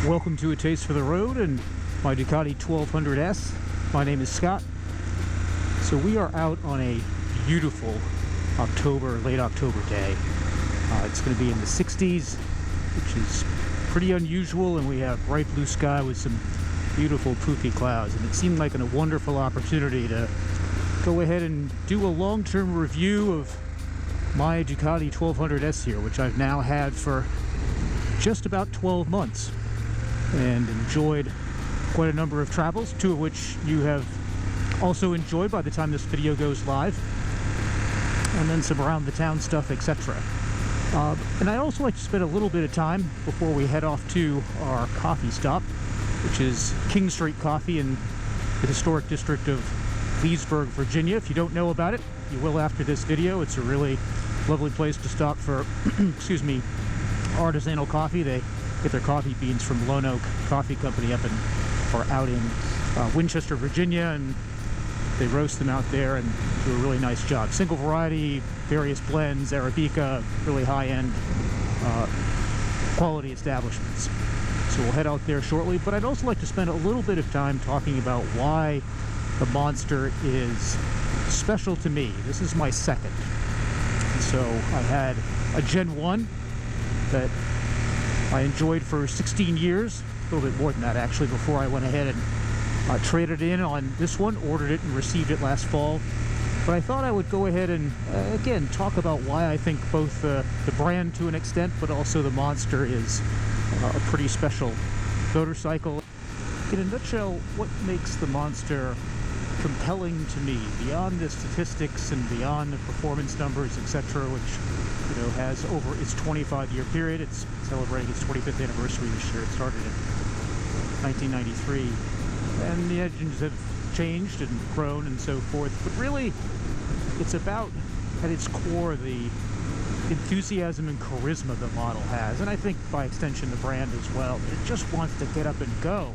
Welcome to A Taste for the Road and my Ducati 1200S. My name is Scott. So we are out on a beautiful late October day. It's going to be in the 60s, which is pretty unusual, and we have bright blue sky with some beautiful poofy clouds. And it seemed like a wonderful opportunity to go ahead and do a long-term review of my Ducati 1200S here, which I've now had for just about 12 months and enjoyed quite a number of travels, two of which you have also enjoyed by the time this video goes live, and then some around the town stuff, etc. And I also like to spend a little bit of time before we head off to our coffee stop, which is King Street Coffee in the historic district of Leesburg, Virginia. If you don't know about it, you will after this video. It's a really lovely place to stop for excuse me, artisanal coffee. They get their coffee beans from Lone Oak Coffee Company out in Winchester, Virginia, and they roast them out there and do a really nice job. Single variety, various blends, Arabica, really high-end quality establishments. So we'll head out there shortly, but I'd also like to spend a little bit of time talking about why the Monster is special to me. This is my second. So I had a Gen 1 that I enjoyed for 16 years, a little bit more than that actually, before I went ahead and traded in on this one, ordered it and received it last fall. But I thought I would go ahead and again talk about why I think both the brand to an extent, but also the Monster is a pretty special motorcycle. In a nutshell, what makes the Monster compelling to me, beyond the statistics and beyond the performance numbers, etc., which has over its 25-year period. It's celebrating its 25th anniversary this year. It started in 1993, and the engines have changed and grown and so forth. But really, it's about, at its core, the enthusiasm and charisma the model has, and I think by extension the brand as well. It just wants to get up and go.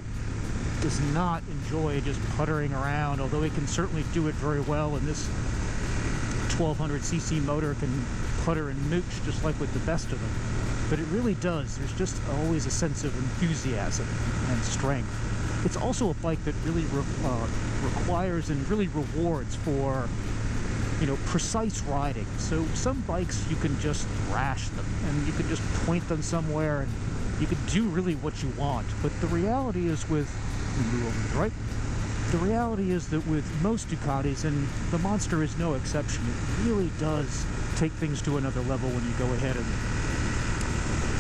It does not enjoy just puttering around, although it can certainly do it very well, and this 1200cc motor can putter and mooch just like with the best of them. But it really does. There's just always a sense of enthusiasm and strength. It's also a bike that really requires and really rewards for precise riding. So some bikes you can just thrash them and you can just point them somewhere and you can do really what you want. But the reality is the reality is that with most Ducatis, and the Monster is no exception, it really does take things to another level when you go ahead and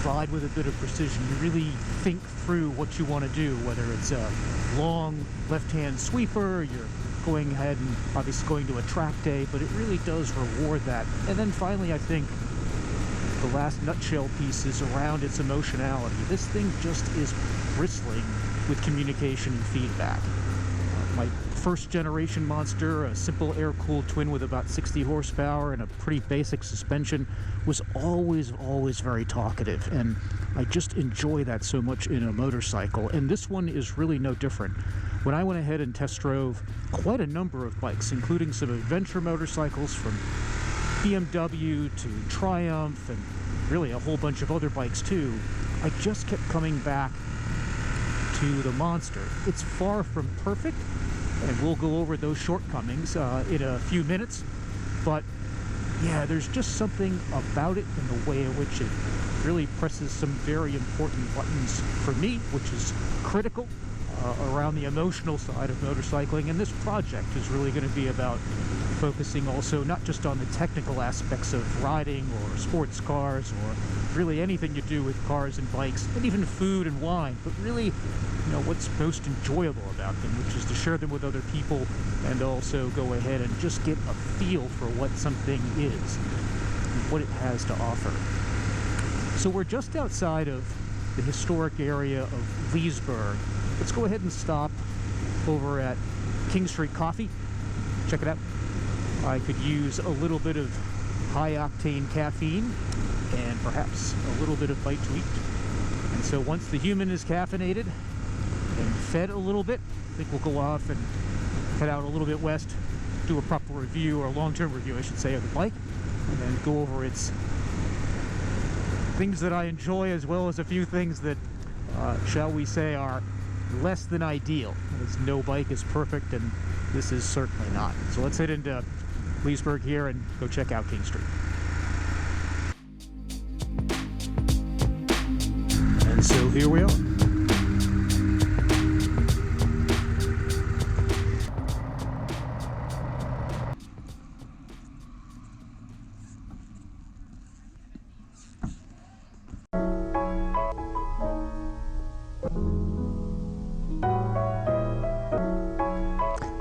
ride with a bit of precision. You really think through what you want to do, whether it's a long left-hand sweeper, you're going ahead and obviously going to a track day, but it really does reward that. And then finally, I think the last nutshell piece is around its emotionality. This thing just is bristling with communication and feedback. My first generation Monster, a simple air-cooled twin with about 60 horsepower and a pretty basic suspension, was always very talkative, and I just enjoy that so much in a motorcycle, and this one is really no different. When I went ahead and test drove quite a number of bikes, including some adventure motorcycles from BMW to Triumph and really a whole bunch of other bikes too, I just kept coming back to the Monster. It's far from perfect, and we'll go over those shortcomings in a few minutes, but yeah, there's just something about it in the way in which it really presses some very important buttons for me, which is critical around the emotional side of motorcycling. And this project is really going to be about focusing also not just on the technical aspects of riding or sports cars or really anything you do with cars and bikes and even food and wine, but really what's most enjoyable about them, which is to share them with other people and also go ahead and just get a feel for what something is and what it has to offer. So we're just outside of the historic area of Leesburg. Let's go ahead and stop over at King Street Coffee. Check it out. I could use a little bit of high-octane caffeine and perhaps a little bit of bite to eat. And so once the human is caffeinated and fed a little bit, I think we'll go off and head out a little bit west, do a proper review, or a long-term review, I should say, of the bike, and then go over its things that I enjoy, as well as a few things that shall we say, are less than ideal, as no bike is perfect, and this is certainly not. So let's head into Leesburg here and go check out King Street. And so here we are.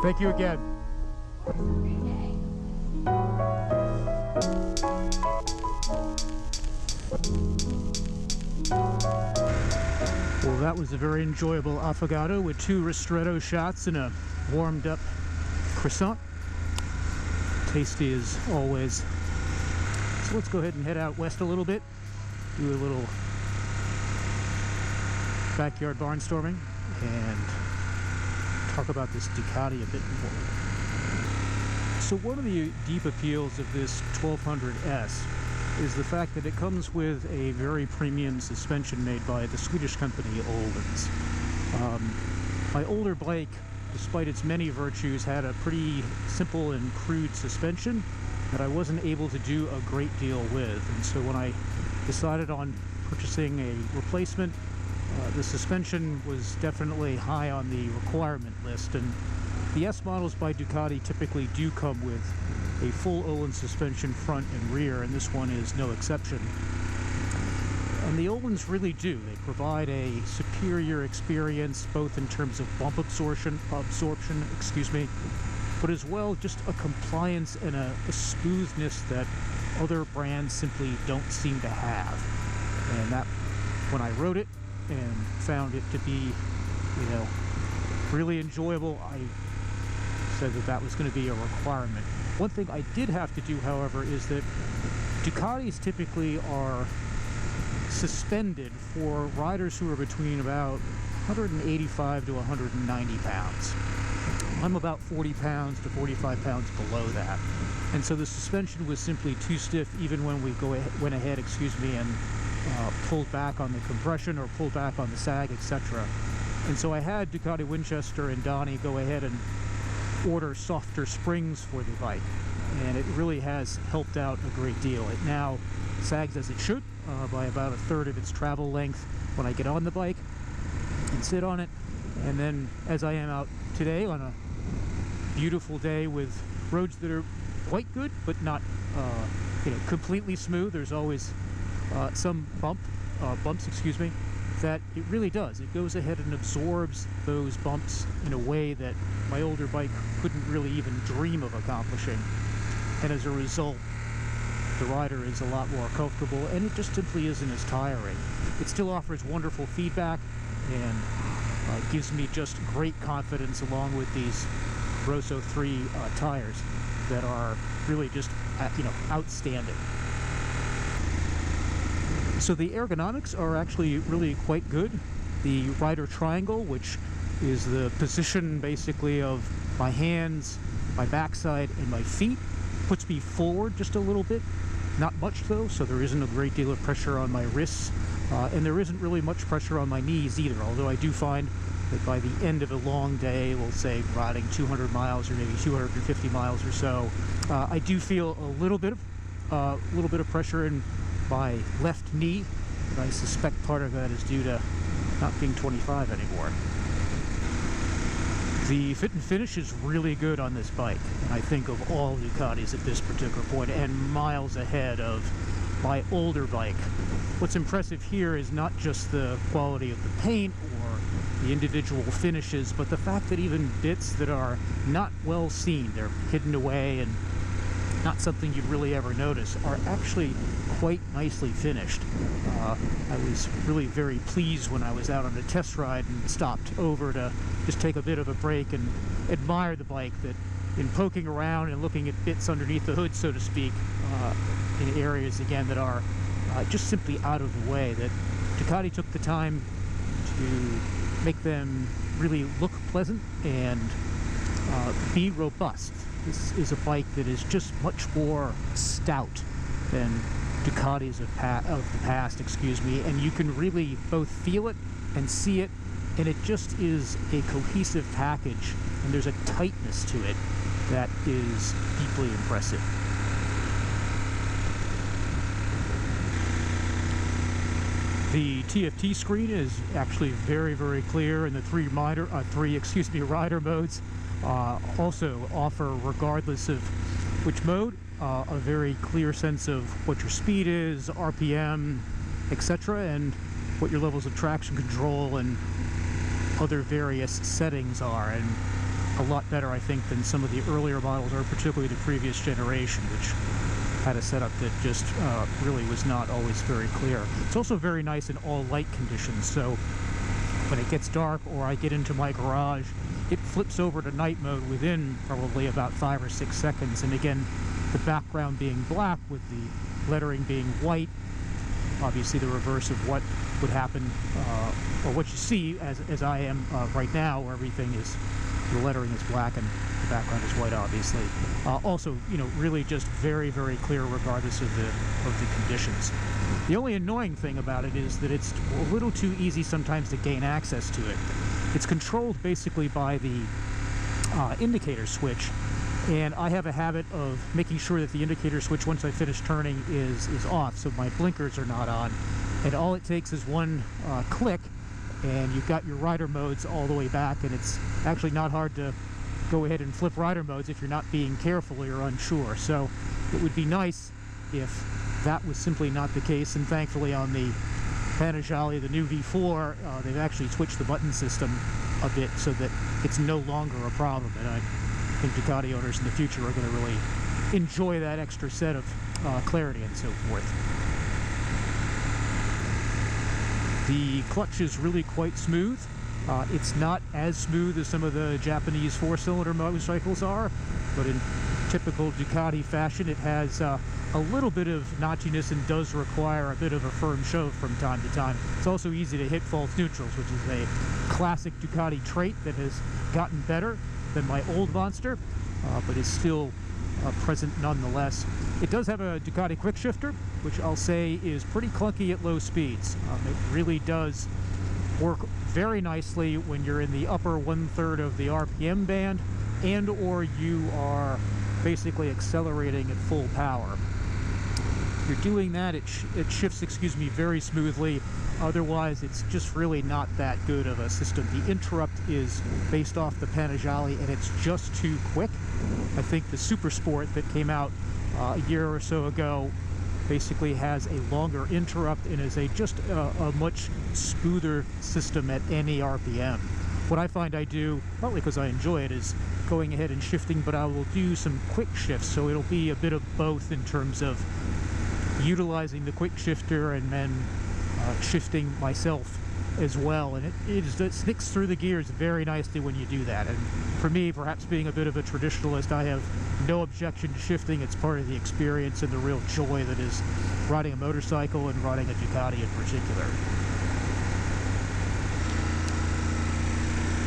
Thank you again. Well, that was a very enjoyable affogato with 2 ristretto shots and a warmed up croissant. Tasty as always. So let's go ahead and head out west a little bit. Do a little backyard barnstorming and talk about this Ducati a bit more. So one of the deep appeals of this 1200S is the fact that it comes with a very premium suspension made by the Swedish company Ohlins. My older bike, despite its many virtues, had a pretty simple and crude suspension that I wasn't able to do a great deal with. And so when I decided on purchasing a replacement, the suspension was definitely high on the requirement list, and the S models by Ducati typically do come with a full Öhlins suspension front and rear, and this one is no exception. And the Öhlins really do. They provide a superior experience both in terms of bump absorption, but as well just a compliance and a smoothness that other brands simply don't seem to have. And that, when I rode it and found it to be, really enjoyable, I said that that was going to be a requirement. One thing I did have to do, however, is that Ducatis typically are suspended for riders who are between about 185 to 190 pounds. I'm about 40 pounds to 45 pounds below that. And so the suspension was simply too stiff even when we went ahead, and pulled back on the compression or pulled back on the sag, etc. And so I had Ducati Winchester and Donnie go ahead and order softer springs for the bike, and it really has helped out a great deal. It now sags as it should by about 1/3 of its travel length when I get on the bike and sit on it. And then as I am out today on a beautiful day with roads that are quite good but not completely smooth, there's always some bumps, that it really does. It goes ahead and absorbs those bumps in a way that my older bike couldn't really even dream of accomplishing. And as a result, the rider is a lot more comfortable, and it just simply isn't as tiring. It still offers wonderful feedback and gives me just great confidence, along with these Rosso 3 tires that are really just outstanding. So the ergonomics are actually really quite good. The rider triangle, which is the position basically of my hands, my backside, and my feet, puts me forward just a little bit. Not much though, so there isn't a great deal of pressure on my wrists, and there isn't really much pressure on my knees either, although I do find that by the end of a long day, we'll say riding 200 miles or maybe 250 miles or so, I do feel a little bit of pressure in my left knee, but I suspect part of that is due to not being 25 anymore. The fit and finish is really good on this bike, and I think of all Ducatis at this particular point, and miles ahead of my older bike. What's impressive here is not just the quality of the paint or the individual finishes, but the fact that even bits that are not well seen, they're hidden away and not something you'd really ever notice, are actually quite nicely finished. I was really very pleased when I was out on a test ride and stopped over to just take a bit of a break and admire the bike, that in poking around and looking at bits underneath the hood, so to speak, in areas again that are just simply out of the way, that Ducati took the time to make them really look pleasant and be robust. This is a bike that is just much more stout than Ducatis of the past, and you can really both feel it and see it, and it just is a cohesive package, and there's a tightness to it that is deeply impressive. The TFT screen is actually very, very clear, and the three rider modes also offer, regardless of which mode, a very clear sense of what your speed is, RPM, etc., and what your levels of traction control and other various settings are, and a lot better, I think, than some of the earlier models, or particularly the previous generation, which had a setup that just really was not always very clear. It's also very nice in all light conditions, so when it gets dark or I get into my garage, it flips over to night mode within probably about 5 or 6 seconds, and again, the background being black with the lettering being white, obviously the reverse of what would happen, or what you see as I am right now, where everything is, the lettering is black and the background is white, obviously. Also, you know, really just very, very clear regardless of the conditions. The only annoying thing about it is that it's a little too easy sometimes to gain access to it. It's controlled basically by the indicator switch, and I have a habit of making sure that the indicator switch, once I finish turning, is off, so my blinkers are not on. And all it takes is one click, and you've got your rider modes all the way back, and it's actually not hard to go ahead and flip rider modes if you're not being careful or you're unsure. So it would be nice if that was simply not the case, and thankfully on the Panigale, the new V4, they've actually switched the button system a bit so that it's no longer a problem, and I think Ducati owners in the future are going to really enjoy that extra set of clarity and so forth. The clutch is really quite smooth. It's not as smooth as some of the Japanese four-cylinder motorcycles are, but in typical Ducati fashion, it has a little bit of notchiness and does require a bit of a firm shove from time to time. It's also easy to hit false neutrals, which is a classic Ducati trait that has gotten better than my old Monster, but is still present nonetheless. It does have a Ducati quick shifter, which I'll say is pretty clunky at low speeds. It really does work very nicely when you're in the upper 1/3 of the RPM band, and or you are basically accelerating at full power. If you're doing that, it shifts, very smoothly. Otherwise, it's just really not that good of a system. The interrupt is based off the Panigale, and it's just too quick. I think the Super Sport that came out a year or so ago basically has a longer interrupt and is just a much smoother system at any RPM. What I find I do, partly because I enjoy it, is going ahead and shifting, but I will do some quick shifts, so it'll be a bit of both in terms of utilizing the quick shifter and then shifting myself as well, and it sticks through the gears very nicely when you do that. And for me, perhaps being a bit of a traditionalist, I have no objection to shifting. It's part of the experience and the real joy that is riding a motorcycle and riding a Ducati in particular.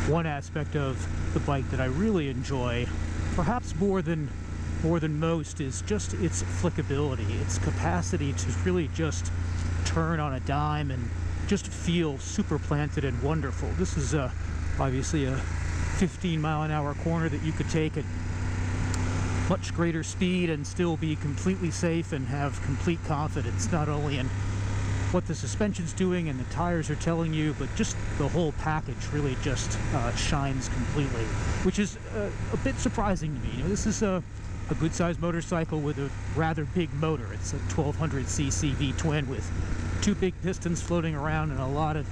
One aspect of the bike that I really enjoy, perhaps more than most, is just its flickability, its capacity to really just turn on a dime and just feel super planted and wonderful. This is obviously a 15-mile-an-hour corner that you could take at much greater speed and still be completely safe and have complete confidence, not only in what the suspension's doing and the tires are telling you, but just the whole package really just shines completely, which is a bit surprising to me. You know, this is a good-sized motorcycle with a rather big motor. It's a 1200cc V-twin with 2 big pistons floating around and a lot of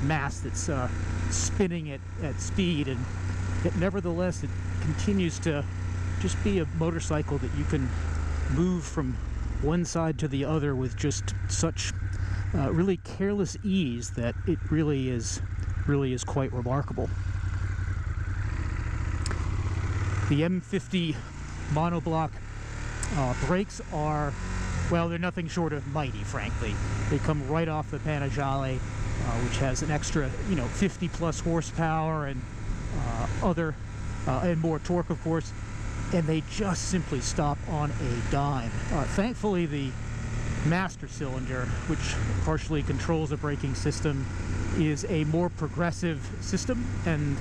mass that's spinning at speed, and yet nevertheless it continues to just be a motorcycle that you can move from one side to the other with just such really careless ease that it really is quite remarkable. The M50 monoblock brakes are, well, they're nothing short of mighty, frankly. They come right off the Panigale, which has an extra, 50 plus horsepower and and more torque, of course, and they just simply stop on a dime. Thankfully, the master cylinder, which partially controls the braking system, is a more progressive system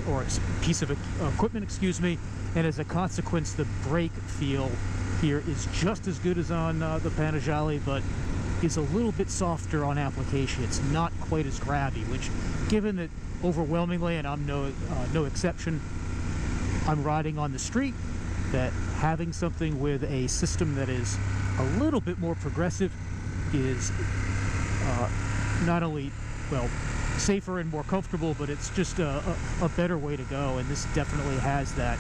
or piece of equipment, excuse me, and as a consequence the brake feel here is just as good as on the Panigale, but is a little bit softer on application. It's not quite as grabby, which, given that overwhelmingly, and I'm no exception, I'm riding on the street, that having something with a system that is a little bit more progressive is not only, well, safer and more comfortable, but it's just a better way to go, and this definitely has that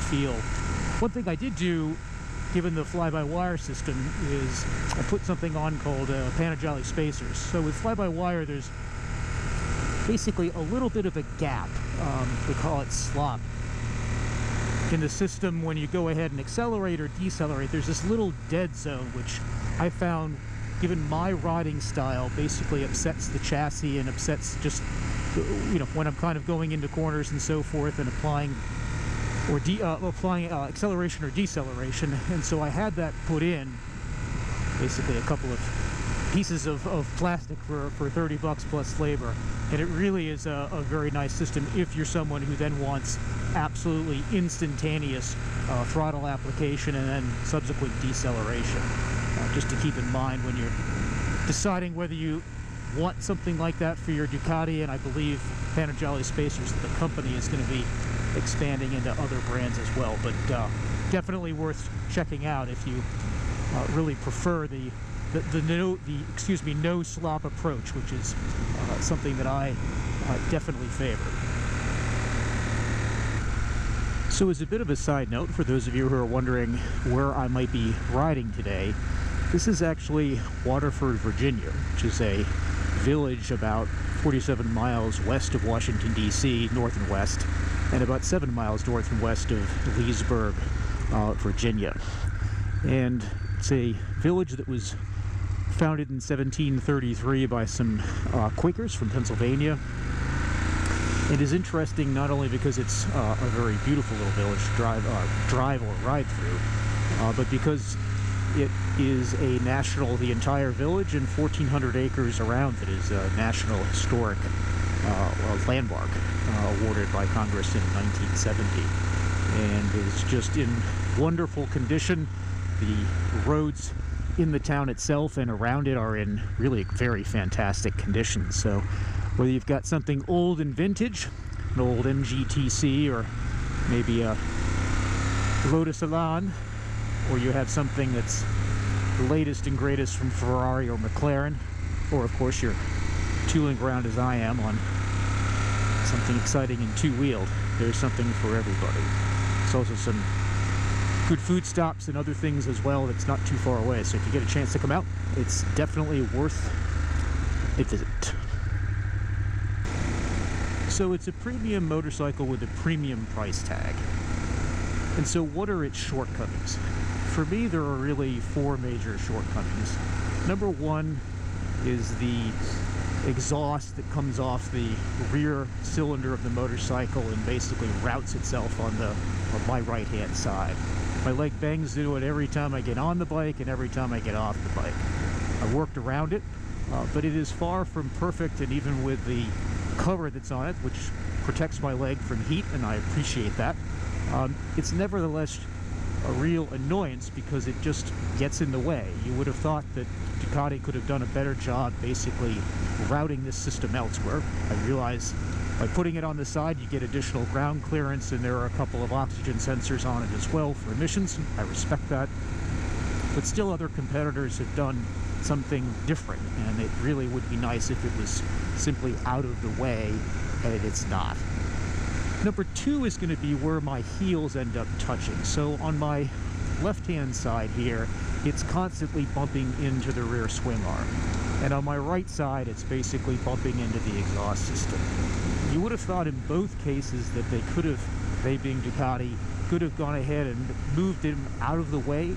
feel. One thing I did do, given the fly-by-wire system, is I put something on called Panigale spacers. So with fly-by-wire, there's basically a little bit of a gap. We call it slop. In the system, when you go ahead and accelerate or decelerate, there's this little dead zone, which I found, given my riding style, basically upsets the chassis and upsets just, you know, when I'm kind of going into corners and so forth and applying acceleration or deceleration. And so I had that put in, basically a couple of pieces of plastic for $30 plus labor, and it really is a very nice system if you're someone who then wants absolutely instantaneous throttle application and then subsequent deceleration. Just to keep in mind when you're deciding whether you want something like that for your Ducati, and I believe Panigale Spacers, the company, is going to be expanding into other brands as well, but definitely worth checking out if you really prefer the no slop approach, which is something that I definitely favor. So as a bit of a side note, for those of you who are wondering where I might be riding today, this is actually Waterford, Virginia, which is a village about 47 miles west of Washington, D.C., north and west, and about 7 miles north and west of Leesburg, Virginia. And it's a village that was founded in 1733 by some Quakers from Pennsylvania. It is interesting not only because it's a very beautiful little village to drive or ride through, but because it is a national, the entire village and 1,400 acres around it is a National Historic Landmark awarded by Congress in 1970. And it's just in wonderful condition. The roads in the town itself and around it are in really very fantastic condition. So whether you've got something old and vintage, an old MGTC, or maybe a Lotus Elan, or you have something that's the latest and greatest from Ferrari or McLaren, or of course you're tooling around as I am on something exciting and two-wheeled, there's something for everybody. There's also some good food stops and other things as well that's not too far away, so if you get a chance to come out, it's definitely worth a visit. So it's a premium motorcycle with a premium price tag. And so what are its shortcomings? For me, there are really four major shortcomings. Number one is the exhaust that comes off the rear cylinder of the motorcycle and basically routes itself on my right-hand side. My leg bangs into it every time I get on the bike and every time I get off the bike. I worked around it, but it is far from perfect, and even with the cover that's on it, which protects my leg from heat, and I appreciate that, it's nevertheless a real annoyance because it just gets in the way. You would have thought that Ducati could have done a better job basically routing this system elsewhere. I realize by putting it on the side you get additional ground clearance, and there are a couple of oxygen sensors on it as well for emissions. I respect that, but still other competitors have done something different, and it really would be nice if it was simply out of the way, and it's not. Number two is going to be where my heels end up touching. So on my left-hand side here, it's constantly bumping into the rear swing arm. And on my right side, it's basically bumping into the exhaust system. You would have thought in both cases that they could have, they being Ducati, could have gone ahead and moved them out of the way,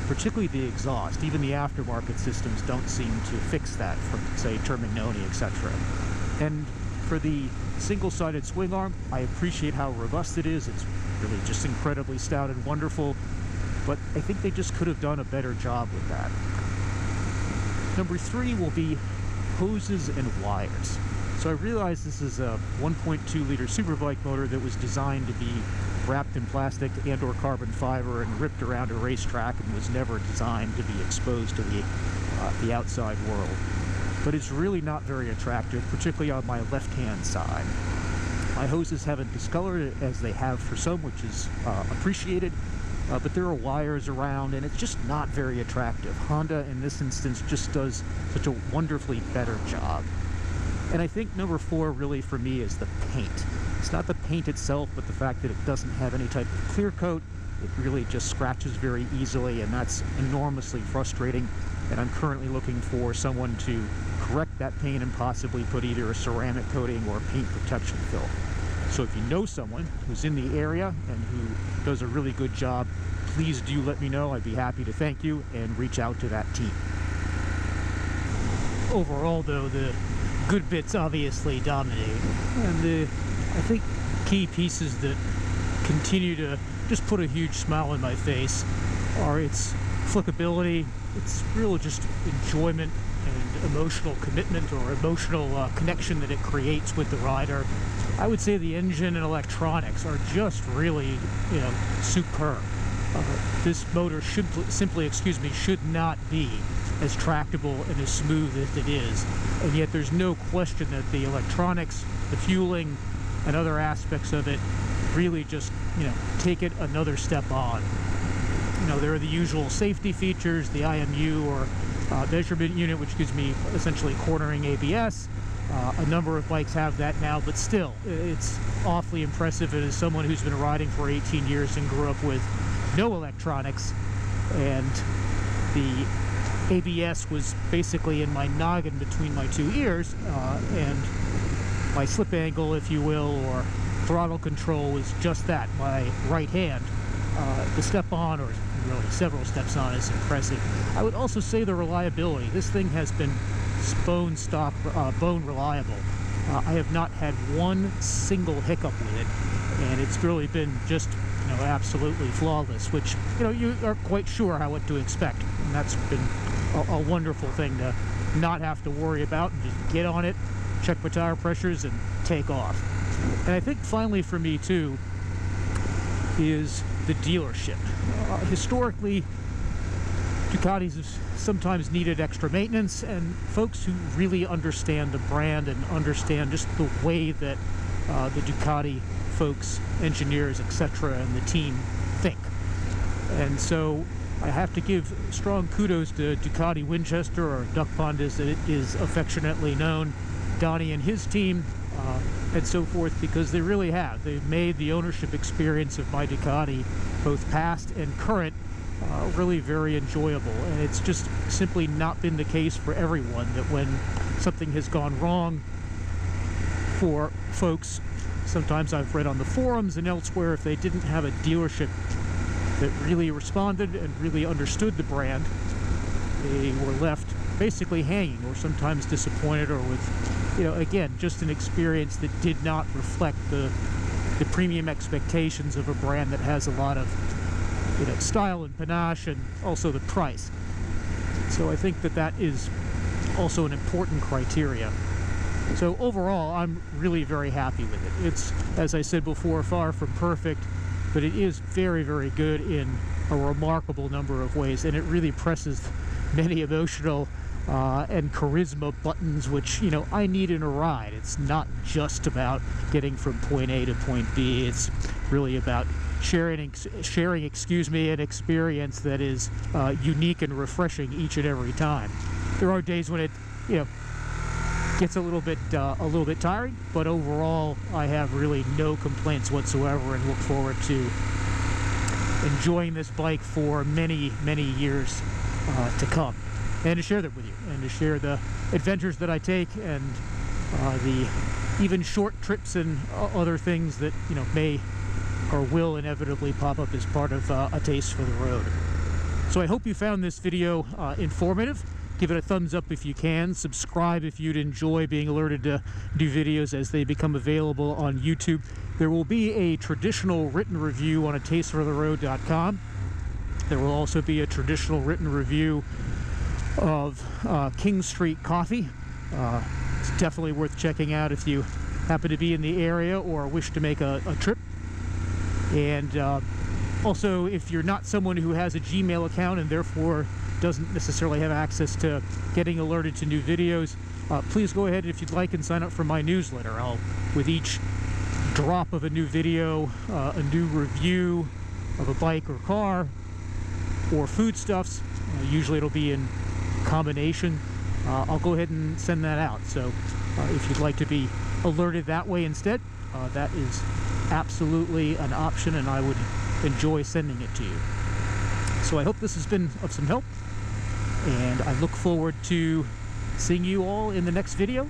particularly the exhaust. Even the aftermarket systems don't seem to fix that from, say, Termignoni, etc. And for the single-sided swing arm, I appreciate how robust it is. It's really just incredibly stout and wonderful, but I think they just could have done a better job with that. Number 3 will be hoses and wires. So I realize this is a 1.2 liter superbike motor that was designed to be wrapped in plastic and or carbon fiber and ripped around a racetrack and was never designed to be exposed to the outside world. But it's really not very attractive, particularly on my left-hand side. My hoses haven't discolored as they have for some, which is appreciated, but there are wires around and it's just not very attractive. Honda in this instance just does such a wonderfully better job. And I think number 4 really for me is the paint. It's not the paint itself, but the fact that it doesn't have any type of clear coat. It really just scratches very easily, and that's enormously frustrating. And I'm currently looking for someone to correct that paint and possibly put either a ceramic coating or paint protection film. So if you know someone who's in the area and who does a really good job, please do let me know. I'd be happy to thank you and reach out to that team. Overall, though, the good bits obviously dominate, and I think key pieces that continue to just put a huge smile on my face are its flickability, its real just enjoyment and emotional commitment or emotional connection that it creates with the rider. I would say the engine and electronics are just really, superb. This motor should not be as tractable and as smooth as it is, and yet there's no question that the electronics, the fueling, and other aspects of it really just, take it another step on. There are the usual safety features, the IMU or measurement unit, which gives me essentially cornering ABS. A number of bikes have that now, but still, it's awfully impressive. And as someone who's been riding for 18 years and grew up with no electronics, and the ABS was basically in my noggin between my 2 ears, and my slip angle, if you will, or throttle control was just that, my right hand. The step on, or really several steps on, is impressive. I would also say the reliability. This thing has been bone reliable. I have not had one single hiccup with it, and it's really been just absolutely flawless, which you aren't quite sure what to expect, and that's been a wonderful thing to not have to worry about and just get on it, check my tire pressures, and take off. And I think finally for me too is the dealership. Historically, Ducatis have sometimes needed extra maintenance, and folks who really understand the brand and understand just the way that the Ducati folks, engineers, etc., and the team think. And so I have to give strong kudos to Ducati Winchester, or Duck Pond as it is affectionately known, Donnie and his team, and so forth, because they really have. They've made the ownership experience of my Ducati, both past and current, really very enjoyable. And it's just simply not been the case for everyone, that when something has gone wrong for folks, sometimes I've read on the forums and elsewhere, if they didn't have a dealership that really responded and really understood the brand, they were left basically hanging, or sometimes disappointed, or with, again, just an experience that did not reflect the premium expectations of a brand that has a lot of, style and panache, and also the price. So I think that is also an important criteria. So overall, I'm really very happy with it. It's, as I said before, far from perfect, but it is very, very good in a remarkable number of ways, and it really presses many emotional and charisma buttons, which, I need in a ride. It's not just about getting from point A to point B. It's really about sharing an experience that is unique and refreshing each and every time. There are days when it, gets a little bit tiring, but overall I have really no complaints whatsoever, and look forward to enjoying this bike for many, many years to come, and to share them with you, and to share the adventures that I take, and the even short trips and other things that may or will inevitably pop up as part of a taste for the road. So I hope you found this video informative. Give it a thumbs up if you can. Subscribe if you'd enjoy being alerted to new videos as they become available on YouTube. There will be a traditional written review on tastefortheroad.com. There will also be a traditional written review of King Street Coffee. It's definitely worth checking out if you happen to be in the area or wish to make a trip. And also, if you're not someone who has a Gmail account and therefore doesn't necessarily have access to getting alerted to new videos, please go ahead, if you'd like, and sign up for my newsletter. With each drop of a new video, a new review of a bike or car or foodstuffs, usually it'll be in combination, I'll go ahead and send that out. So if you'd like to be alerted that way instead, that is absolutely an option, and I would enjoy sending it to you. So I hope this has been of some help, and I look forward to seeing you all in the next video.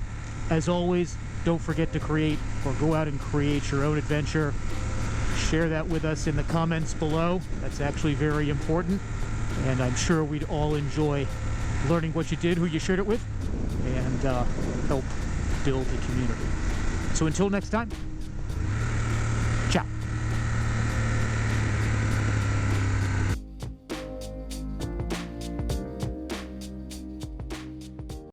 As always, don't forget to create or go out and create your own adventure. Share that with us in the comments below. That's actually very important, and I'm sure we'd all enjoy learning what you did, who you shared it with, and help build the community. So until next time,